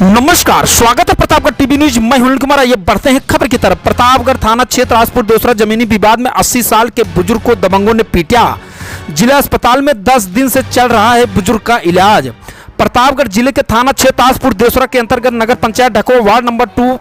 नमस्कार, स्वागत है प्रतापगढ़ टीवी न्यूज। मैं हूं कुमार। ये बढ़ते हैं खबर की तरफ। प्रतापगढ़ थाना क्षेत्र राजपुर दोसरा जमीनी विवाद में 80 साल के बुजुर्ग को दबंगों ने पीटा। जिला अस्पताल में 10 दिन से चल रहा है बुजुर्ग का इलाज। प्रतापगढ़ जिले के थाना क्षेत्र राजपुर दोसरा के अंतर्गत नगर पंचायत ढको वार्ड नंबर 2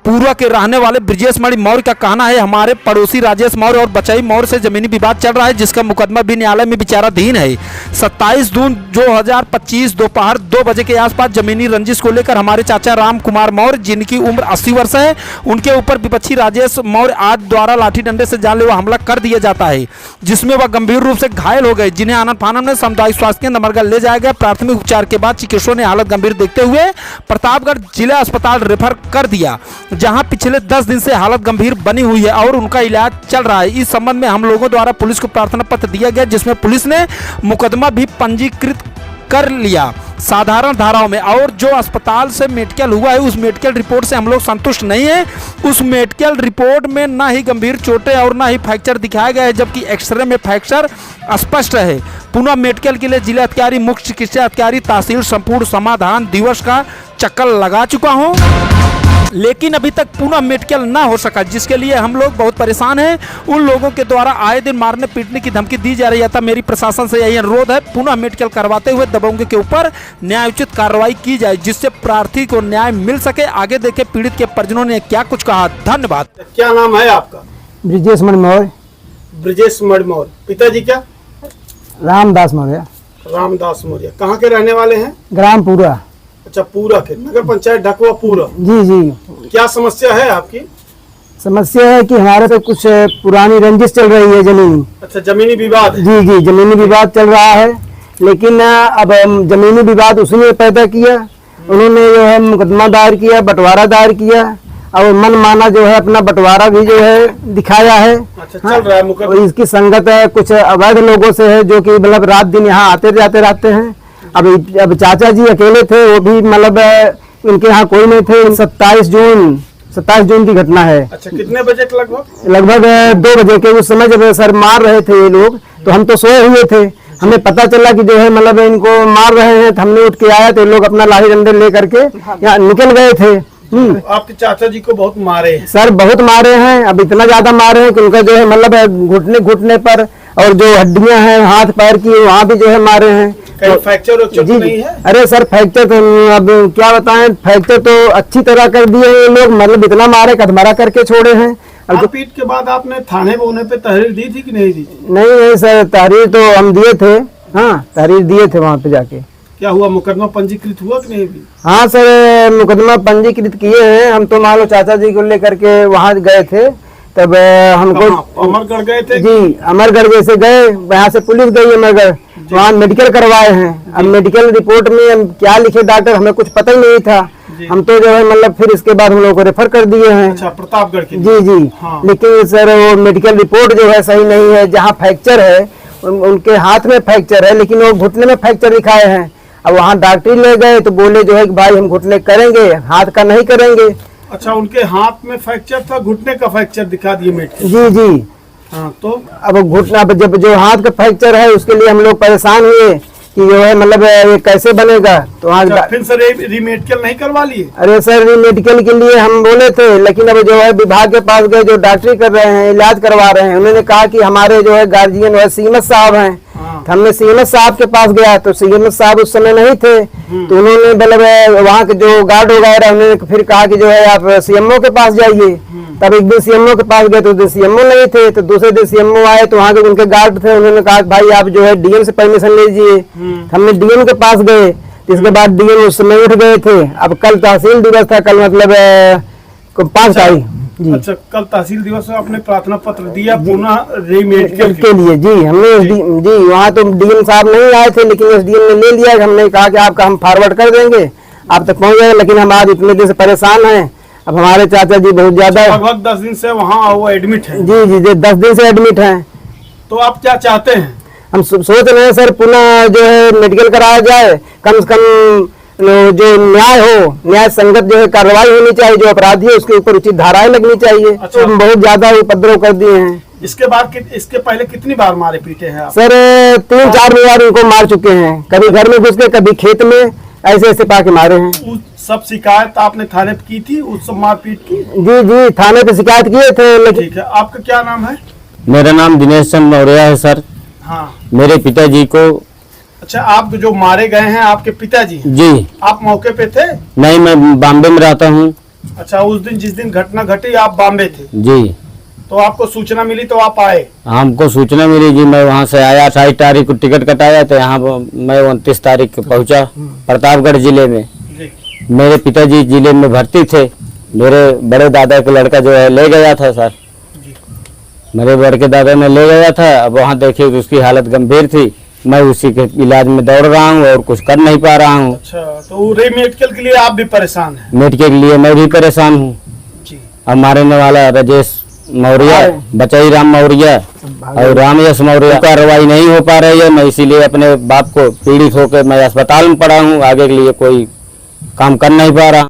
पूर्वा के रहने वाले ब्रजेश मणि मौर्य का कहना है, हमारे पड़ोसी राजेश मौर्य और बचाई मौर्य से जमीनी विवाद चल रहा है, जिसका मुकदमा भी न्यायालय में विचाराधीन है। 27 जून 2025 दोपहर 2 बजे के आसपास जमीनी रंजिश को लेकर हमारे चाचा राम कुमार मौर्य, जिनकी उम्र 80 वर्ष है, उनके ऊपर विपक्षी राजेश मौर्य आज द्वारा लाठी डंडे से जानलेवा हमला कर दिया जाता है, जिसमें वह गंभीर रूप से घायल हो गए, जिन्हें आनंद फानंद में सामुदायिक स्वास्थ्य केंद्र नंबरगढ़ ले जाया गया। प्राथमिक उपचार के बाद चिकित्सकों ने हालत गंभीर देखते हुए प्रतापगढ़ जिला अस्पताल रेफर कर दिया, जहां पिछले 10 दिन से हालत गंभीर बनी हुई है और उनका इलाज चल रहा है। इस संबंध में हम लोगों द्वारा पुलिस को प्रार्थना पत्र दिया गया, जिसमें पुलिस ने मुकदमा भी पंजीकृत कर लिया साधारण धाराओं में। और जो अस्पताल से मेडिकल हुआ है, उस मेडिकल रिपोर्ट से हम लोग संतुष्ट नहीं है। उस मेडिकल रिपोर्ट में ना ही गंभीर चोटें और ना ही फ्रैक्चर दिखाया गया है, जबकि एक्सरे में फ्रैक्चर स्पष्ट है। पुनः मेडिकल के लिए जिला अधिकारी, मुख्य चिकित्सा अधिकारी, तहसील संपूर्ण समाधान दिवस का चक्कर लगा चुका हूं, लेकिन अभी तक पुनः मेडिकल ना हो सका, जिसके लिए हम लोग बहुत परेशान हैं। उन लोगों के द्वारा आए दिन मारने पीटने की धमकी दी जा रही है। मेरी प्रशासन से यही अनुरोध है, पुनः मेडिकल करवाते हुए दबंगों के ऊपर न्यायोचित कार्रवाई की जाए, जिससे प्रार्थी को न्याय मिल सके। आगे देखे पीड़ित के परिजनों ने क्या कुछ कहा। धन्यवाद। क्या नाम है आपका? ब्रजेश मणि मौर्य। ब्रजेश मणि मौर्य। पिताजी क्या? रामदास मौर्य। रामदास मौर्य। कहाँ के रहने वाले हैं? ग्राम पूरा। अच्छा, पूरा के नगर पंचायत ढकवा पूरा। जी जी। क्या समस्या है आपकी? समस्या है कि हमारे पे कुछ पुरानी रंजिश चल रही है जमीनी। अच्छा, जमीनी विवाद है। जी जी, जमीनी विवाद चल रहा है, लेकिन अब जमीनी विवाद उसने पैदा किया। उन्होंने जो है मुकदमा दायर किया, बंटवारा दायर किया और मन माना जो है अपना बंटवारा भी जो है दिखाया है। अच्छा, चल रहा है मुकदमा। इसकी संगत है कुछ अवैध लोगों से है, जो कि मतलब रात दिन यहाँ आते जाते रहते हैं। अब चाचा जी अकेले थे, वो भी मतलब उनके यहाँ कोई नहीं थे। 27 जून की घटना है। अच्छा, कितने बजे के लगभग? लगभग 2 बजे के। उस समय जब सर मार रहे थे ये लोग, तो हम तो सोए हुए थे। हमें पता चला कि जो है मतलब इनको मार रहे हैं, तो हमने उठ के आया तो लोग अपना लाठी डंडे ले करके यहाँ निकल गए थे। आपके चाचा जी को बहुत मारे हैं? सर बहुत मारे हैं। अब इतना ज्यादा मारे हैं कि उनका जो है मतलब घुटने पर और जो हड्डियां हैं हाथ पैर की, वहाँ भी जो है मारे हैं। कहीं फ्रैक्चर और चोट नहीं है? अरे सर फ्रैक्चर तो अब क्या बताएं, फ्रैक्चर तो अच्छी तरह कर दिए हैं ये लोग, मतलब इतना मारे कदमरा करके छोड़े हैं। अब पीट के बाद आपने थाने में पे तहरीर दी थी कि नहीं दी? नहीं सर, तहरीर तो हम दिए थे। हाँ, तहरीर दिए थे वहाँ पे जाके। क्या हुआ, मुकदमा पंजीकृत हुआ कि नहीं भी? हाँ सर, मुकदमा पंजीकृत किए हैं। हम तो मान लो चाचा जी को लेकर के वहाँ गए थे, तब हमको अमरगढ़ गए थे? जी, अमरगढ़ जैसे गए, यहाँ से पुलिस गई अमरगढ़, वहाँ मेडिकल करवाए हैं। अब मेडिकल रिपोर्ट में हम क्या लिखे डॉक्टर, हमें कुछ पता ही नहीं था। हम तो जो है मतलब फिर इसके बाद हम लोगों को रेफर कर दिए हैं। अच्छा, प्रतापगढ़ के? जी जी। हाँ। लेकिन सर वो मेडिकल रिपोर्ट जो है सही नहीं है। जहाँ फ्रैक्चर है उनके हाथ में फ्रैक्चर है, लेकिन वो घुटने में फ्रैक्चर दिखाए हैं। अब वहाँ डॉक्टरी ले गए तो बोले जो है कि भाई हम घुटने करेंगे, हाथ का नहीं करेंगे। अच्छा, उनके हाथ में फ्रैक्चर था, घुटने का फ्रैक्चर दिखा दिए मेडिकल? जी जी। हाँ, तो अब घुटना जब जो हाथ का फ्रैक्चर है उसके लिए हम लोग परेशान हुए कि जो है मतलब ये कैसे बनेगा। तो अच्छा, फिर सर रीमेडिकल नहीं करवा लिए? अरे सर रीमेडिकल के लिए हम बोले थे, लेकिन अब जो है विभाग के पास गए, जो डॉक्टरी कर रहे हैं, इलाज करवा रहे हैं, उन्होंने कहा कि हमारे जो है गार्जियन है सीमत साहब हैं। हमने सीएमएस साहब के पास गया तो सीएमएस साहब उस समय नहीं थे, तो उन्होंने मतलब वहाँ के जो गार्ड वगैरह उन्होंने फिर कहा कि जो है आप सीएमओ के पास जाइए। तब एक दिन सीएमओ के पास गए तो सीएमओ नहीं थे, तो दूसरे दिन सीएमओ आए तो वहाँ के उनके गार्ड थे, उन्होंने कहा भाई आप जो है डीएम से परमिशन लीजिए। हमने डीएम के पास गए, इसके बाद डीएम उस समय उठ गए थे। अब कल तहसील दिवस था, कल मतलब 5 तारीख। अच्छा, कल तहसील दिवस में आपने प्रार्थना पत्र दिया पुनः रीमेडिकल के लिए? जी, हमने जी वहाँ तो डीएम साहब नहीं आए थे, लेकिन एसडीएम ने ले लिया। हमने कहा कि आपका हम फॉरवर्ड कर देंगे, आप तक पहुँच जाएगा, लेकिन हम आज इतने दिन से परेशान हैं। अब हमारे चाचा जी बहुत ज्यादा लगभग 10 दिन से वहाँ वो एडमिट है? जी जी, 10 दिन से एडमिट हैं। तो आप क्या चाहते हैं? हम सोच रहे हैं सर पुनः जो है मेडिकल कराया जाए, कम से कम जो न्याय हो, न्याय संगत जो है कार्रवाई होनी चाहिए। जो अपराधी है उसके ऊपर उचित धाराएं लगनी चाहिए। अच्छा। तो बहुत ज्यादा उपद्रव कर दिए हैं। इसके पहले कितनी बार मारे पीटे हैं आप? सर 3-4 बार उनको मार चुके हैं, कभी घर में घुस के, कभी खेत में, ऐसे ऐसे पाके मारे हैं। सब शिकायत आपने थाने पे की थी उस सब मारपीट की? जी जी, थाने पे शिकायत किए थे लेकिन ठीक है, आपका क्या नाम है? मेरा नाम दिनेश चंद मौर्य है सर। हाँ, मेरे पिताजी को अच्छा, आप जो मारे गए हैं आपके पिताजी हैं? जी आप मौके पे थे? नहीं, मैं बॉम्बे में रहता हूँ। अच्छा, उस दिन जिस दिन घटना घटी आप बॉम्बे थे, जी, तो आपको सूचना मिली तो आप आए? हमको सूचना मिली जी, मैं वहाँ से आया। 28 तारीख को टिकट कटाया तो यहाँ मैं 29 तारीख को पहुँचा प्रतापगढ़ जिले में। जी। मेरे पिताजी जिले में भर्ती थे। मेरे बड़े दादा का लड़का जो है ले गया था सर, जी। मेरे बड़े दादा ने ले गया था। अब वहाँ देखिए तो उसकी हालत गंभीर थी। मैं उसी के इलाज में दौड़ रहा हूँ और कुछ कर नहीं पा रहा हूँ। अच्छा, तो रेमेडिकल के लिए आप भी परेशान हैं? मेडिकल के लिए मैं भी परेशान हूँ। जी। अब मारने वाला राजेश मौर्य, बचाई राम मौर्य और रामयश मौर्य, कार्रवाई नहीं हो पा रही है। मैं इसीलिए अपने बाप को पीड़ित होकर मैं अस्पताल में पड़ा हूँ। आगे के लिए कोई काम कर नहीं पा रहा।